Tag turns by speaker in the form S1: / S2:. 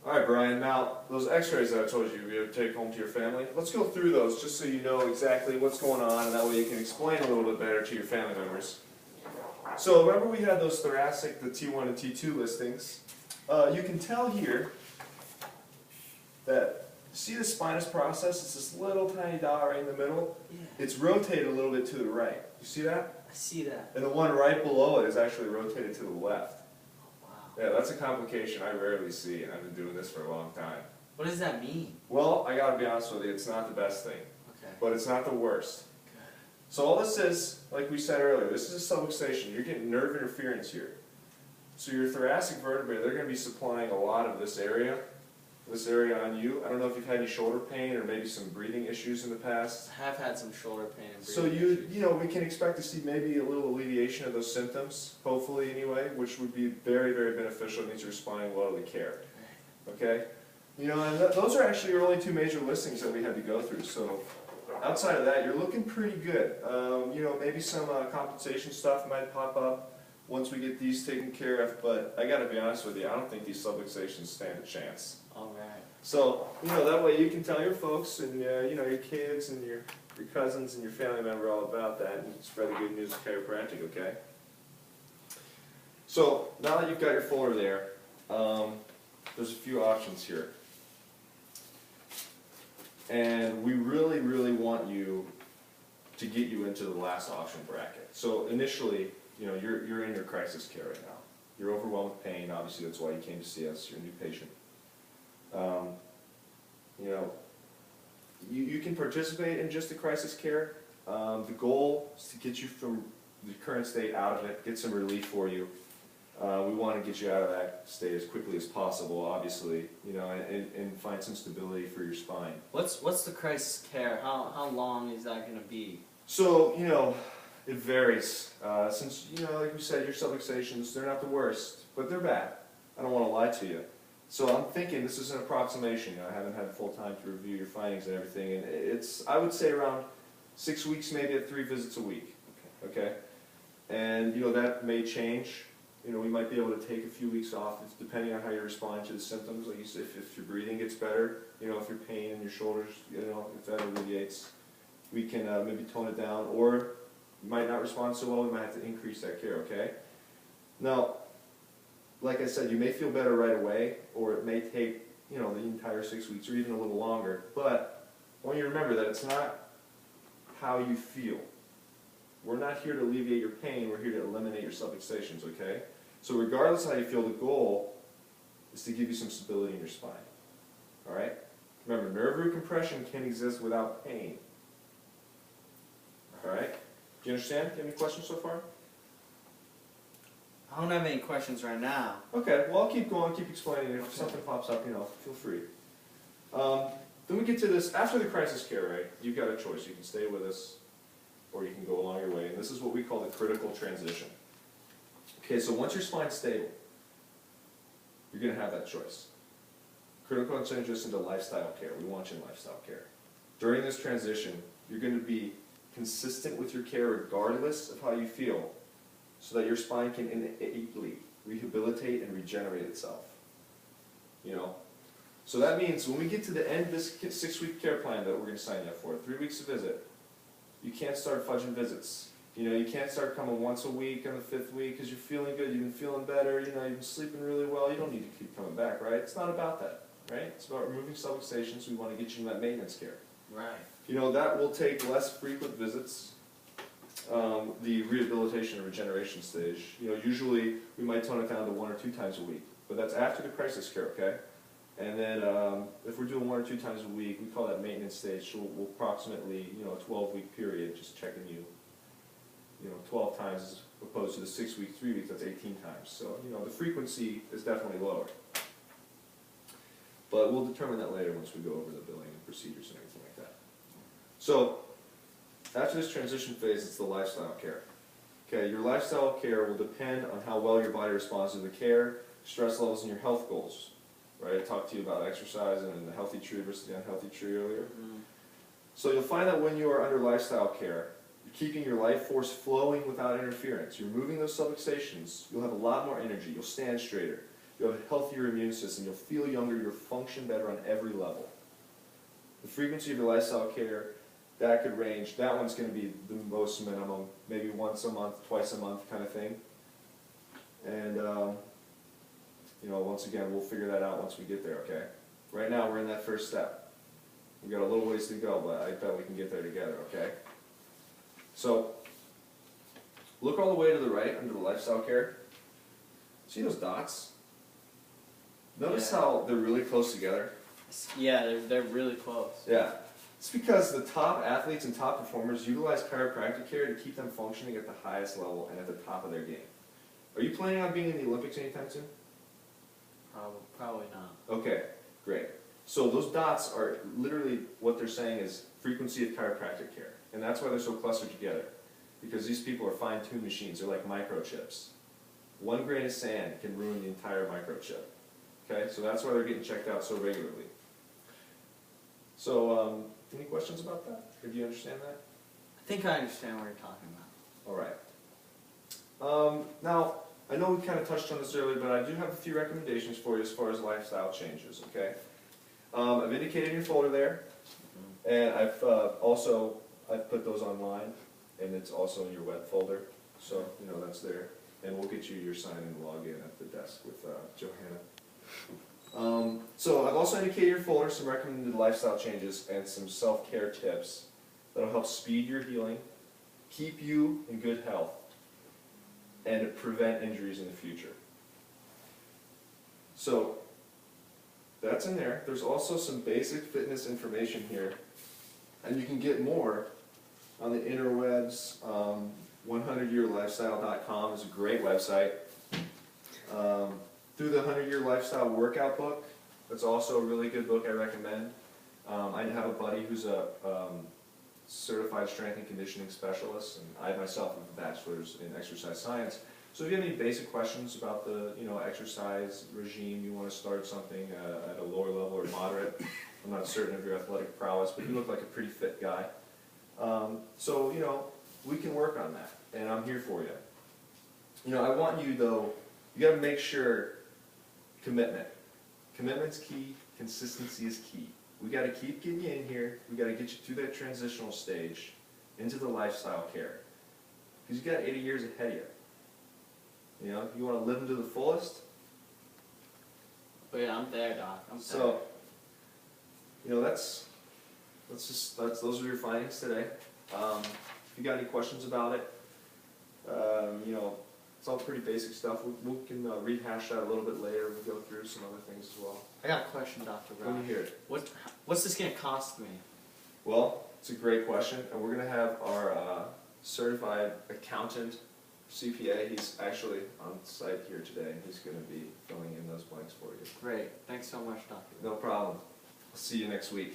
S1: Alright, Brian, now those x-rays that I told you to take home to your family, let's go through those just so you know exactly what's going on, and that way you can explain a little bit better to your family members. So remember we had those thoracic, the T1 and T2 listings. You can tell here that, see the spinous process? It's this little tiny dot right in the middle.
S2: Yeah.
S1: It's rotated a little bit to the right. You see that?
S2: I see that.
S1: And the one right below it is actually rotated to the left.
S2: Wow.
S1: Yeah, that's a complication I rarely see, and I've been doing this for a long time.
S2: What does that mean?
S1: Well, I gotta be honest with you, it's not the best thing,
S2: Okay.
S1: but it's not the worst.
S2: Good.
S1: So all this is, like we said earlier, this is a subluxation. You're getting nerve interference here. So your thoracic vertebrae, they're gonna be supplying a lot of this area on you. I don't know if you've had any shoulder pain or maybe some breathing issues in the past.
S2: I have had some shoulder pain and
S1: So
S2: breathing issues.
S1: you know, we can expect to see maybe a little alleviation of those symptoms, hopefully anyway, which would be very, very beneficial. It means you're responding well to the care. Okay? You know, and those are actually your only two major listings that we had to go through. So outside of that, you're looking pretty good. You know, maybe some compensation stuff might pop up once we get these taken care of, but I gotta be honest with you, I don't think these subluxations stand a chance.
S2: Alright.
S1: So, you know, that way you can tell your folks and, you know, your kids and your cousins and your family member all about that and spread the good news of chiropractic, okay? So, now that you've got your folder there, there's a few options here. And we really, really want you to get you into the last option bracket. So initially, you know, you're in your crisis care right now. You're overwhelmed with pain, obviously that's why you came to see us, you're a new patient. You know, you can participate in just the crisis care. The goal is to get you from the current state out of it, get some relief for you. We want to get you out of that state as quickly as possible, obviously, you know, and find some stability for your spine.
S2: What's the crisis care? How long is that going to be?
S1: So, you know, it varies. Since, you know, like we said, your subluxations, they're not the worst, but they're bad. I don't want to lie to you. So I'm thinking this is an approximation. You know, I haven't had full time to review your findings and everything, and it's, I would say, around 6 weeks, maybe at 3 visits a week. Okay? And, you know, that may change. You know, we might be able to take a few weeks off, depending on how you respond to the symptoms. Like you said, if your breathing gets better, you know, if your pain in your shoulders, you know, if that alleviates, we can maybe tone it down, or you might not respond so well, we might have to increase that care, okay? Now, like I said, you may feel better right away, or it may take, you know, the entire 6 weeks, or even a little longer, but I want you to remember that it's not how you feel. We're not here to alleviate your pain, we're here to eliminate your subluxations, okay? So regardless of how you feel, the goal is to give you some stability in your spine, all right? Remember, nerve root compression can exist without pain, all right? Do you understand? Do you have any questions so far?
S2: I don't have any questions right now.
S1: Okay, well I'll keep going, keep explaining. If something pops up, you know, feel free. Then we get to this, after the crisis care, right, you've got a choice. You can stay with us, or you can go along your way, and this is what we call the critical transition. Okay, so once your spine's stable, you're going to have that choice. Critical transition to lifestyle care. We want you in lifestyle care. During this transition, you're going to be consistent with your care regardless of how you feel, so that your spine can innately rehabilitate and regenerate itself. You know? So that means when we get to the end of this 6-week care plan that we're going to sign you up for, 3 weeks a visit, you can't start fudging visits. You know, you can't start coming once a week on the 5th week because you're feeling good, you've been feeling better, you know, you've been sleeping really well. You don't need to keep coming back, right? It's not about that, right? It's about removing subluxations. We want to get you in that maintenance care.
S2: Right.
S1: You know, that will take less frequent visits. The rehabilitation and regeneration stage, you know, usually we might tone it down to 1 or 2 times a week, but that's after the crisis care, okay? And then if we're doing 1 or 2 times a week, we call that maintenance stage. So we'll approximately, you know, a 12-week period, just checking you, you know, 12 times as opposed to the 6 weeks, 3 weeks, that's 18 times. So, you know, the frequency is definitely lower. But we'll determine that later once we go over the billing and procedures and everything like that. So, after this transition phase, it's the lifestyle care. Okay, your lifestyle care will depend on how well your body responds to the care, stress levels, and your health goals. Right, I talked to you about exercising and the healthy tree versus the unhealthy tree earlier.
S2: Mm.
S1: So you'll find that when you are under lifestyle care, you're keeping your life force flowing without interference. You're removing those subluxations. You'll have a lot more energy. You'll stand straighter. you'll have a healthier immune system, you'll feel younger, you'll function better on every level. The frequency of your lifestyle care, that could range, that one's going to be the most minimum, maybe once a month, twice a month kind of thing. And, you know, once again, we'll figure that out once we get there, okay? Right now, we're in that first step. We've got a little ways to go, but I bet we can get there together, okay? So, look all the way to the right under the lifestyle care. See those dots? Notice
S2: Yeah.
S1: how they're really close together?
S2: Yeah, they're really close.
S1: Yeah. It's because the top athletes and top performers utilize chiropractic care to keep them functioning at the highest level and at the top of their game. Are you planning on being in the Olympics anytime soon?
S2: Probably not.
S1: Okay, great. So those dots are literally what they're saying is frequency of chiropractic care. And that's why they're so clustered together. Because these people are fine-tuned machines. They're like microchips. One grain of sand can ruin the entire microchip. Okay, so that's why they're getting checked out so regularly. So, any questions about that? Or do you understand that?
S2: I think I understand what you're talking about.
S1: All right. Now, I know we kind of touched on this earlier, but I do have a few recommendations for you as far as lifestyle changes, okay? I've indicated your folder there, and I've put those online, and it's also in your web folder, so, you know, that's there. And we'll get you your sign and log in at the desk with Johanna. So I've also indicated your folder some recommended lifestyle changes and some self-care tips that'll help speed your healing, keep you in good health, and prevent injuries in the future. So that's in there. There's also some basic fitness information here, and you can get more on the interwebs. 100yearlifestyle.com is a great website. Through the 100-Year Lifestyle Workout book, that's also a really good book I recommend. I have a buddy who's a certified strength and conditioning specialist, and I myself have a bachelor's in exercise science. So if you have any basic questions about the exercise regime, you want to start something at a lower level or moderate, I'm not certain of your athletic prowess, but you look like a pretty fit guy. So, we can work on that, and I'm here for you. I want you, though, you got to make sure commitment. Commitment's key, consistency is key. We got to keep getting you in here, we got to get you through that transitional stage into the lifestyle care. Because you got 80 years ahead of you. You want to live them to the fullest?
S2: But yeah, I'm there, Doc. I'm there.
S1: So, those are your findings today. If you got any questions about it, it's all pretty basic stuff. We can rehash that a little bit later. We'll go through some other things as well.
S2: I got a question, Dr. Rauch.
S1: Let me hear it.
S2: What's this going to cost me?
S1: Well, it's a great question, and we're going to have our certified accountant, CPA, he's actually on site here today, and he's going to be filling in those blanks for you.
S2: Great. Thanks so much, Dr.
S1: No problem. I'll see you next week.